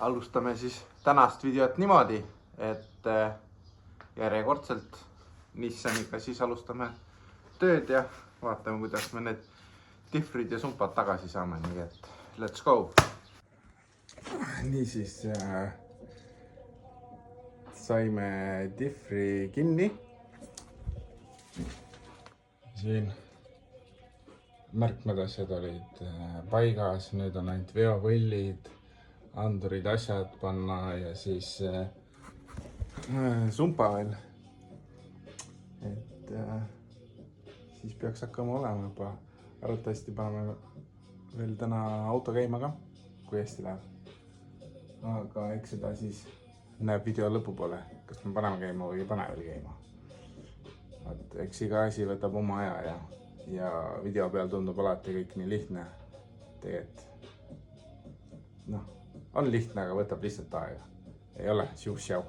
alustame siis tänast videot niimoodi, et järjekordselt Nissaniga siis alustame tööd ja vaatame, kuidas me need diffrid ja sumpad tagasi saame, nii et let's go! Niisiis saime diffri kinni. Siin märkmed asjad olid paigas, nüüd on ainult veopõllid, andurid, asjad panna ja siis sumpa veel. Et siis peaks hakkama olema juba. Arvatavasti paneme veel täna auto käima ka, kui hästi läheb. Aga eks seda siis näeb video lõpupoole, kas me paneme käima või ei pane veel käima. Eks iga asi võtab oma aja ja video peal tundub alati kõik nii lihtne. Tegelikult, on lihtne, aga võtab lihtsalt aega. Ei ole, siu-siau.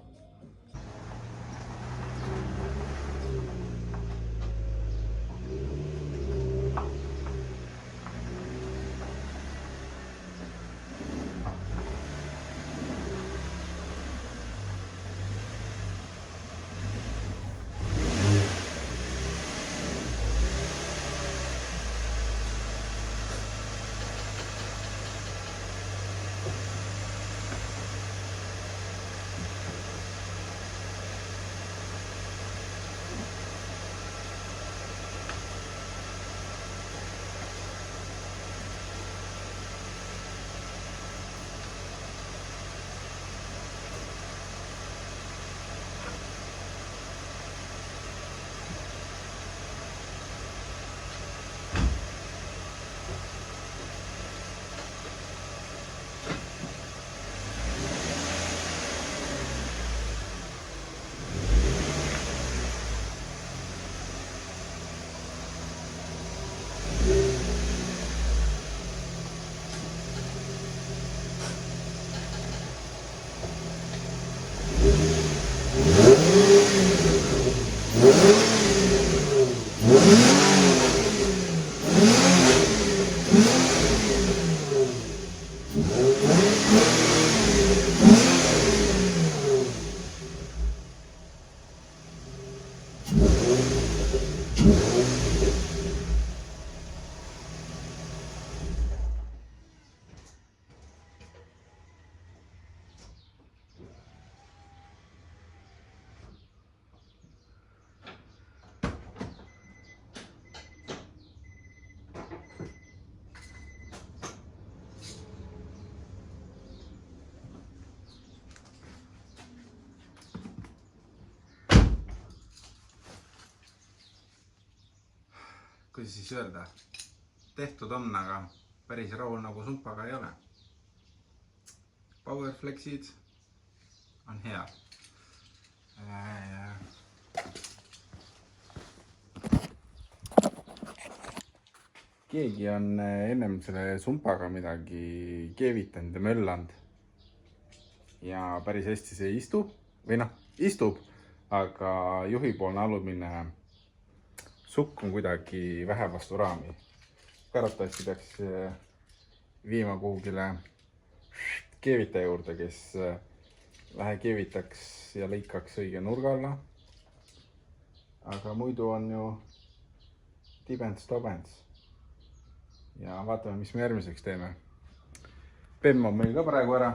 Kuidas siis öelda? Tehtud on, aga päris rahul nagu sumpaga ei ole. Powerflexid on hea. Keegi on ennem selle sumpaga midagi keevitanud ja möllanud. Ja päris hästi see istub. Või istub, aga juhipoolne alumine sukk on kuidagi vähe vastu raami. Arvatavasti peaks viima kuhugile keevitaja juurde, kes vähe keevitaks ja lõikaks õige nurga alla. Aga muidu on ju tibents-tobents. Ja vaatame, mis me järgmiseks teeme. Pemm on meil ka praegu ära.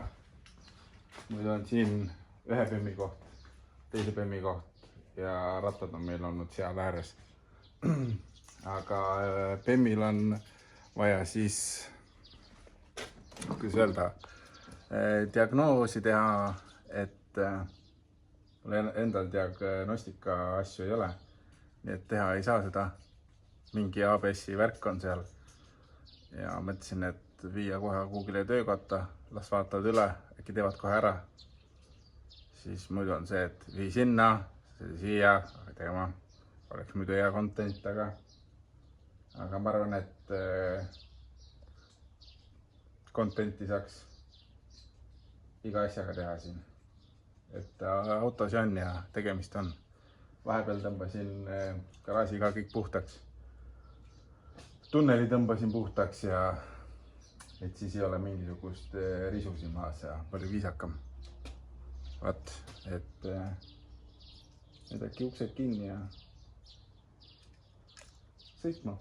Muidu on siin ühe pemmi koht, teise pemmi koht ja rattad on meil olnud seal ääres. Aga Pemmil on vaja siis, kuidas öelda, diagnoosi teha, et endal diagnostika asju ei ole. Nii et teha ei saa seda. Mingi ABS-i värk on seal. Ja mõtlesin, et viia kohe kuhugile töökotta, las vaatavad üle, äkki teevad kohe ära. Siis muidu on see, et vii sinna, siia, tegema. Oleks muidu hea content, aga ma arvan, et contenti saaks iga asjaga teha siin. Et autos on ja tegemist on. Vahepeal tõmbasin garaaži ka kõik puhtaks. Tunneli tõmbasin puhtaks ja et siis ei ole mingisugust risu siin maas ja palju viisakam. Vaat, et äkki uksed kinni ja sõitma.